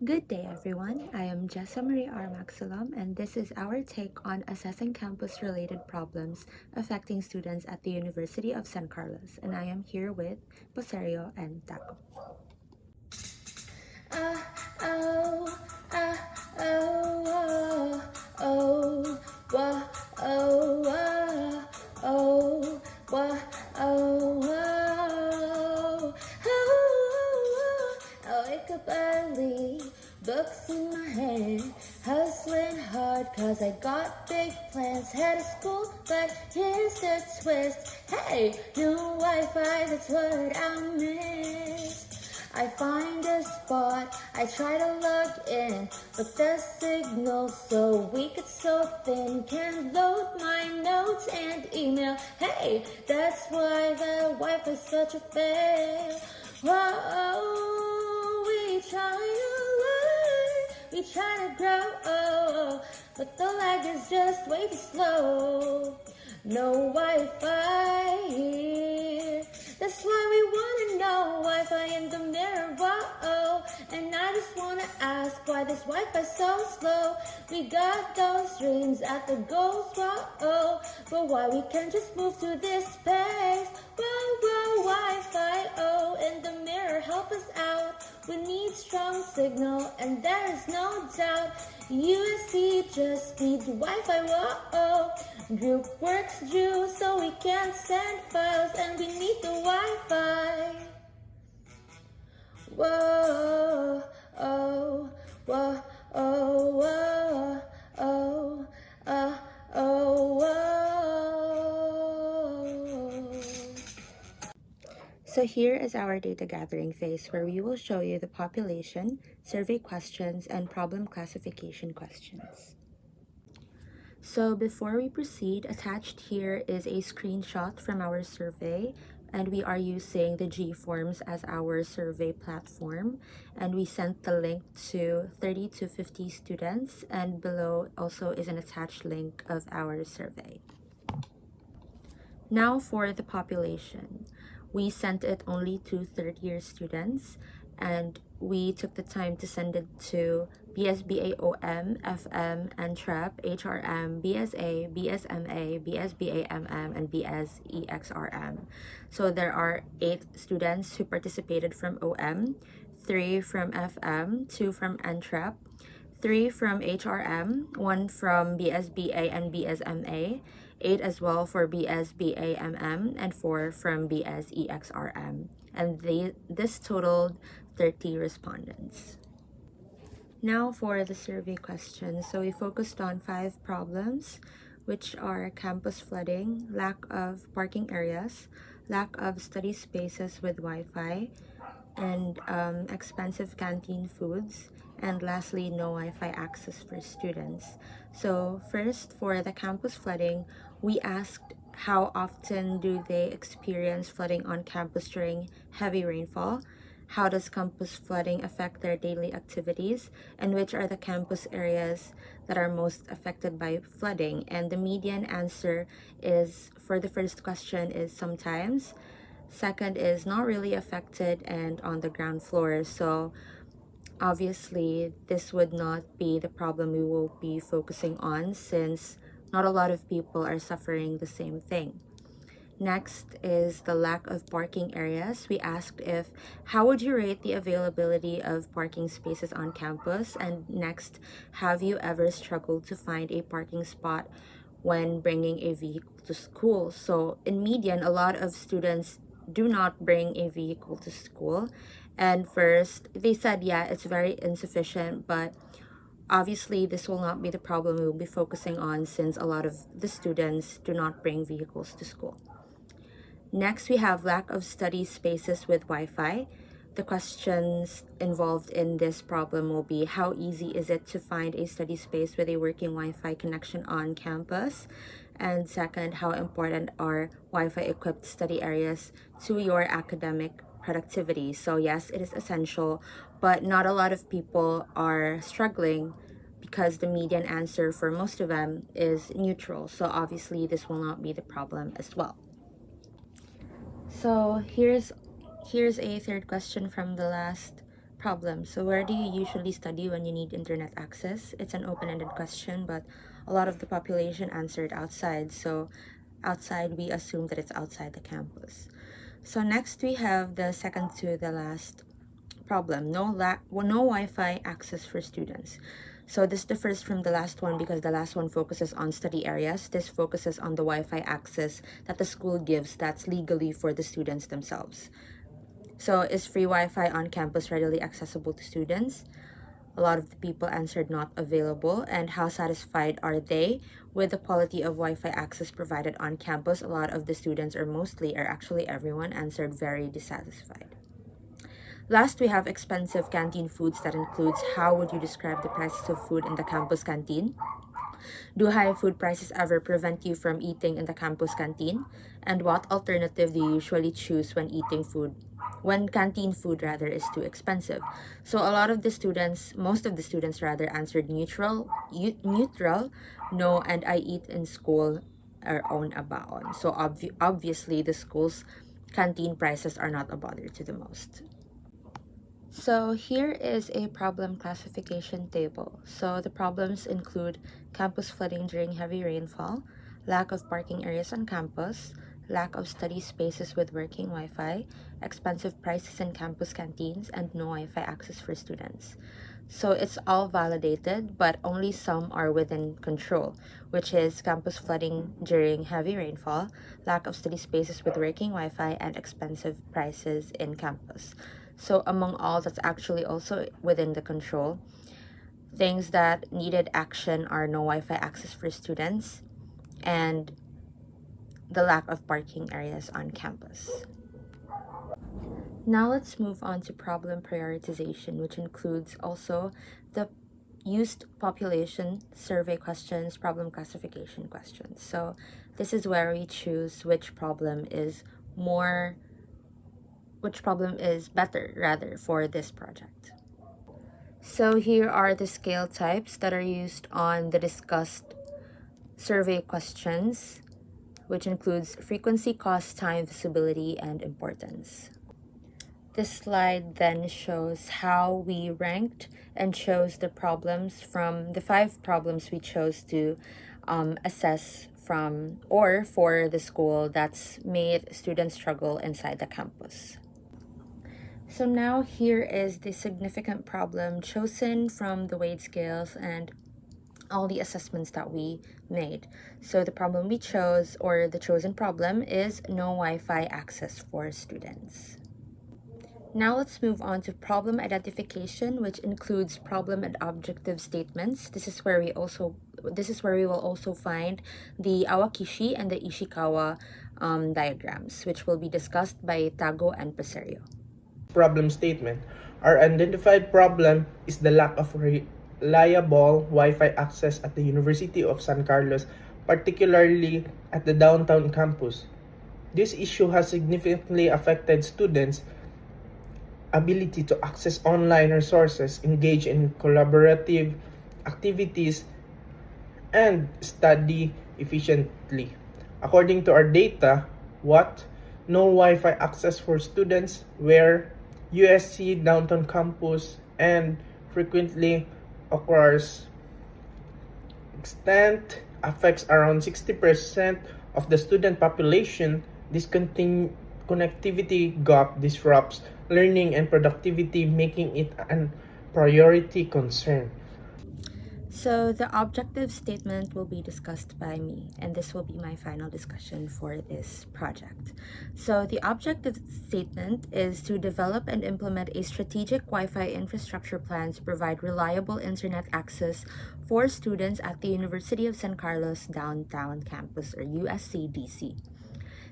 Good day, everyone. I am Jessa Marie R. Maxilom, and this is our take on assessing campus-related problems affecting students at the University of San Carlos. And I am here with Poserio and Tago. Oh, oh, oh, wah, oh, oh, wah, oh, I wake up early, books in my hand, hustling hard cause I got big plans. Head to school, but here's the twist. Hey, new Wi-Fi, that's what I miss. I find a spot, I try to log in, but the signal's so weak, it's so thin, can't load my notes and email. Hey, that's why the Wi-Fi's such a fail. Whoa, we try to learn, we try to grow, but the lag is just way too slow. No Wi-Fi here. That's why we wanna know Wi-Fi in the mirror, whoa. And I just wanna ask why this Wi-Fi's so slow. We got those dreams at the goals, whoa. But why we can't just move to this space? Whoa, Wi-Fi, oh, in the mirror, help us out. We need strong signal, and there is no doubt. USC just needs Wi-Fi, whoa. Group works due, so we can't send files, and we need the Wi-Fi. Whoa, oh, whoa, oh, whoa, oh, oh, whoa. So here is our data gathering phase where we will show you the population, survey questions, and problem classification questions. So before we proceed, attached here is a screenshot from our survey, and we are using the G Forms as our survey platform, and we sent the link to 30 to 50 students, and below also is an attached link of our survey. Now for the population. We sent it only to third-year students, and we took the time to send it to BSBAOM, FM, NTREP, HRM, BSA, BSMA, BSBAMM, and BSEXRM. So there are 8 students who participated from OM, 3 from FM, 2 from NTREP, 3 from HRM, 1 from BSBA and BSMA, 8 as well for BSBAMM, and 4 from BSEXRM. And this totaled 30 respondents. Now for the survey questions. So we focused on 5 problems, which are campus flooding, lack of parking areas, lack of study spaces with Wi-Fi, and expensive canteen foods, and lastly, no Wi-Fi access for students. So first, for the campus flooding, we asked how often do they experience flooding on campus during heavy rainfall, how does campus flooding affect their daily activities, and which are the campus areas that are most affected by flooding. And the median answer is, for the first question, is sometimes. Second is not really affected and on the ground floor. So obviously this would not be the problem we will be focusing on, since not a lot of people are suffering the same thing. Next is the lack of parking areas. We asked if, how would you rate the availability of parking spaces on campus? And next, have you ever struggled to find a parking spot when bringing a vehicle to school? So in median, a lot of students do not bring a vehicle to school. And first, they said, yeah, it's very insufficient, but obviously this will not be the problem we will be focusing on, since a lot of the students do not bring vehicles to school. Next, we have lack of study spaces with Wi-Fi. The questions involved in this problem will be, how easy is it to find a study space with a working Wi-Fi connection on campus? And second, how important are Wi-Fi equipped study areas to your academic productivity? So yes, it is essential, but not a lot of people are struggling because the median answer for most of them is neutral. So obviously this will not be the problem as well. So here's a third question from the last Problem. So where do you usually study when you need internet access? It's an open-ended question, but a lot of the population answered outside. So outside, we assume that it's outside the campus. So next we have the second to the last problem. No Wi-Fi access for students. So this differs from the last one because the last one focuses on study areas. This focuses on the Wi-Fi access that the school gives that's legally for the students themselves. So is free Wi-Fi on campus readily accessible to students? A lot of the people answered not available. And how satisfied are they with the quality of Wi-Fi access provided on campus? A lot of the students, or mostly, or actually everyone, answered very dissatisfied. Last, we have expensive canteen foods. That includes how would you describe the prices of food in the campus canteen? Do high food prices ever prevent you from eating in the campus canteen? And what alternative do you usually choose when eating food? When canteen food rather is too expensive. So a lot of the students, most of the students rather, answered neutral, no, and I eat in school or own a baon. So obviously the school's canteen prices are not a bother to the most. So here is a problem classification table. So the problems include campus flooding during heavy rainfall, lack of parking areas on campus, lack of study spaces with working Wi-Fi, expensive prices in campus canteens, and no Wi-Fi access for students. So it's all validated, but only some are within control, which is campus flooding during heavy rainfall, lack of study spaces with working Wi-Fi, and expensive prices in campus. So among all that's actually also within the control, things that needed action are no Wi-Fi access for students and the lack of parking areas on campus. Now let's move on to problem prioritization, which includes also the used population survey questions, problem classification questions. So this is where we choose which problem is better rather for this project. So here are the scale types that are used on the discussed survey questions, which includes frequency, cost, time, visibility, and importance. This slide then shows how we ranked and chose the problems from the 5 problems we chose to assess from or for the school that's made students struggle inside the campus. So now here is the significant problem chosen from the weight scales and all the assessments that we made. So the problem we chose, or the chosen problem, is no Wi-Fi access for students. Now let's move on to problem identification, which includes problem and objective statements. This is where we will also find the Awakishi and the Ishikawa diagrams, which will be discussed by Tago and Poserio. Problem statement. Our identified problem is the lack of reliable Wi-Fi access at the University of San Carlos, particularly at the downtown campus. This issue has significantly affected students' ability to access online resources, engage in collaborative activities, and study efficiently. According to our data, no Wi-Fi access for students where USC downtown campus and frequently occurs. Extent affects around 60% of the student population. This connectivity gap disrupts learning and productivity, making it a priority concern. So the objective statement will be discussed by me, and this will be my final discussion for this project. So the objective statement is to develop and implement a strategic Wi-Fi infrastructure plan to provide reliable internet access for students at the University of San Carlos Downtown Campus, or USCDC.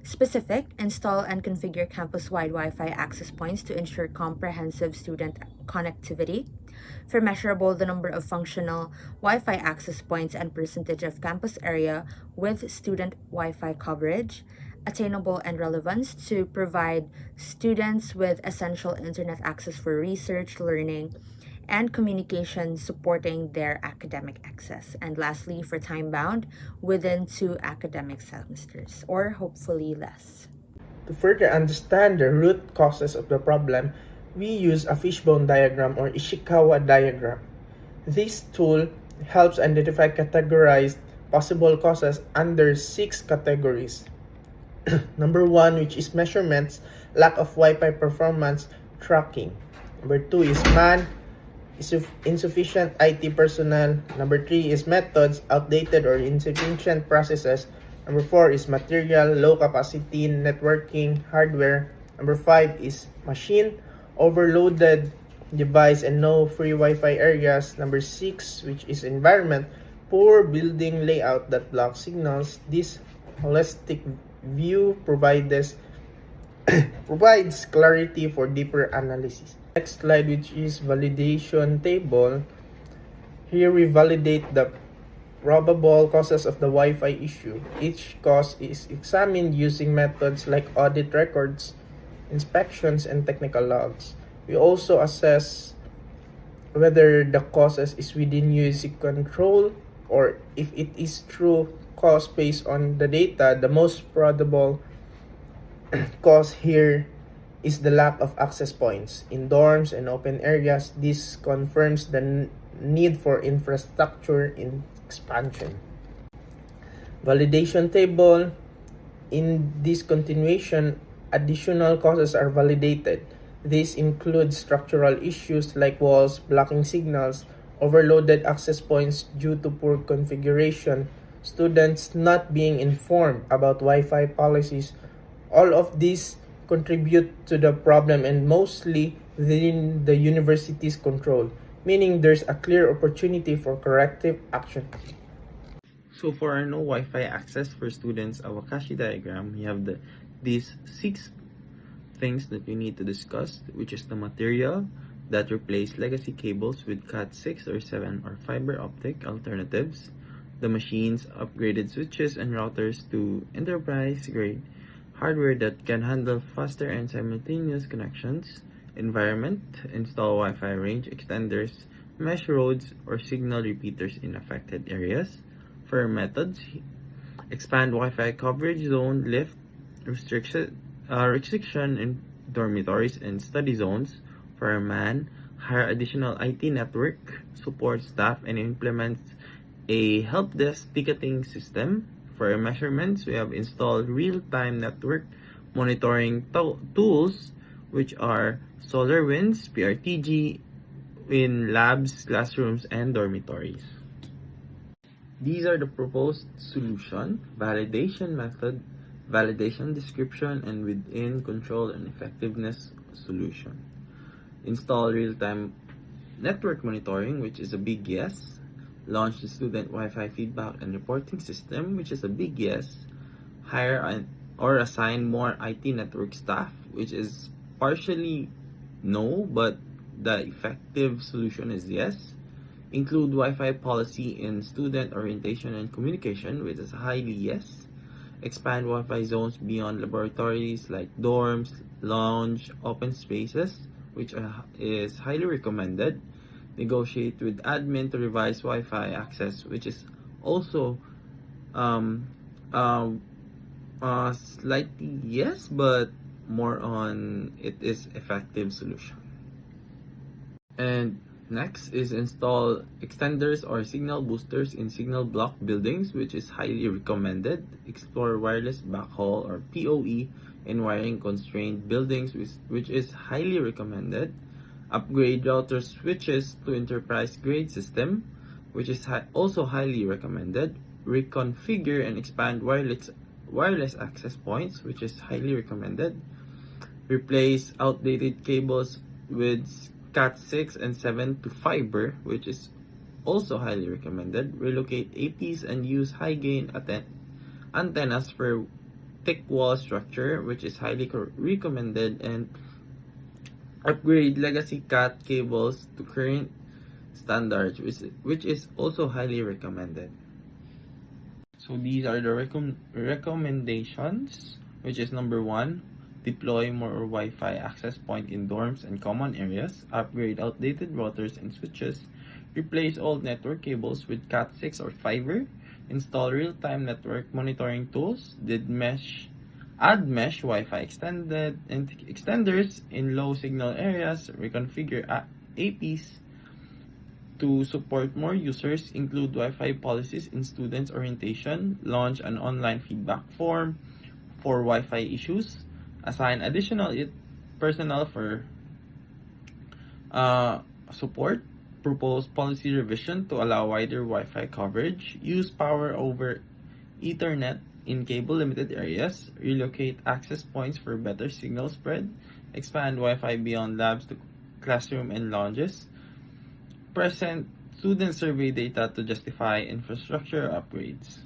Specific, install and configure campus-wide Wi-Fi access points to ensure comprehensive student connectivity. For measurable, the number of functional Wi-Fi access points and percentage of campus area with student Wi-Fi coverage. Attainable and relevance, to provide students with essential internet access for research, learning, and communication supporting their academic access. And lastly, for time-bound, within 2 academic semesters, or hopefully less. To further understand the root causes of the problem, we use a fishbone diagram or Ishikawa diagram. This tool helps identify categorized possible causes under 6 categories. Number 1, which is measurements, lack of Wi-Fi performance tracking. Number 2 is insufficient IT personnel. Number 3 is methods, outdated or insufficient processes. Number 4 is material, low capacity networking hardware. Number 5 is machine, overloaded device and no free Wi-Fi areas. Number 6, which is environment, poor building layout that blocks signals. This holistic view provides clarity for deeper analysis. Next slide, which is validation table. Here we validate the probable causes of the Wi-Fi issue. Each cause is examined using methods like audit records, inspections, and technical logs. We also assess whether the causes is within UAC control or if it is true cause based on the data. The most probable cause here is the lack of access points in dorms and open areas. This confirms the need for infrastructure expansion. Validation table. In this continuation, additional causes are validated. This includes structural issues like walls blocking signals, overloaded access points due to poor configuration, students not being informed about Wi-Fi policies. All of these contribute to the problem and mostly within the university's control, meaning there's a clear opportunity for corrective action. So for our no Wi-Fi access for students Awakashi diagram, we have these 6 things that we need to discuss, which is the material that replace legacy cables with Cat6 or 7 or fiber optic alternatives, the machines upgraded switches and routers to enterprise-grade hardware that can handle faster and simultaneous connections, environment, install Wi-Fi range extenders, mesh roads or signal repeaters in affected areas. For methods, expand Wi-Fi coverage zone, lift restriction in dormitories and study zones. For man, hire additional IT network support staff and implement a help desk ticketing system. For measurements, we have installed real-time network monitoring tools, which are SolarWinds, PRTG, in labs, classrooms, and dormitories. These are the proposed solution, validation method, validation description, and within control and effectiveness solution. Install real-time network monitoring, which is a big yes. Launch the student Wi-Fi feedback and reporting system, which is a big yes. Hire or assign more IT network staff, which is partially no, but the effective solution is yes. Include Wi-Fi policy in student orientation and communication, which is highly yes. Expand Wi-Fi zones beyond laboratories like dorms, lounge, open spaces, which is highly recommended. Negotiate with admin to revise Wi-Fi access, which is also slightly yes, but more on it is effective solution. And next is install extenders or signal boosters in signal block buildings, which is highly recommended. Explore wireless backhaul or PoE in wiring constrained buildings, which is highly recommended. Upgrade router switches to enterprise grade system, which is also highly recommended. Reconfigure and expand wireless access points, which is highly recommended. Replace outdated cables with Cat6 and 7 to fiber, which is also highly recommended. Relocate APs and use high gain antennas for thick wall structure, which is highly recommended. And upgrade legacy Cat cables to current standards, which is also highly recommended. So these are the recommendations, which is number 1, deploy more Wi-Fi access point in dorms and common areas, upgrade outdated routers and switches, replace old network cables with Cat6 or fiber, install real-time network monitoring tools, did mesh Add mesh Wi-Fi extenders in low signal areas, reconfigure APs to support more users, include Wi-Fi policies in students' orientation, launch an online feedback form for Wi-Fi issues, assign additional personnel for support, propose policy revision to allow wider Wi-Fi coverage, use power over Ethernet in cable-limited areas, relocate access points for better signal spread, expand Wi-Fi beyond labs to classroom and lounges, present student survey data to justify infrastructure upgrades.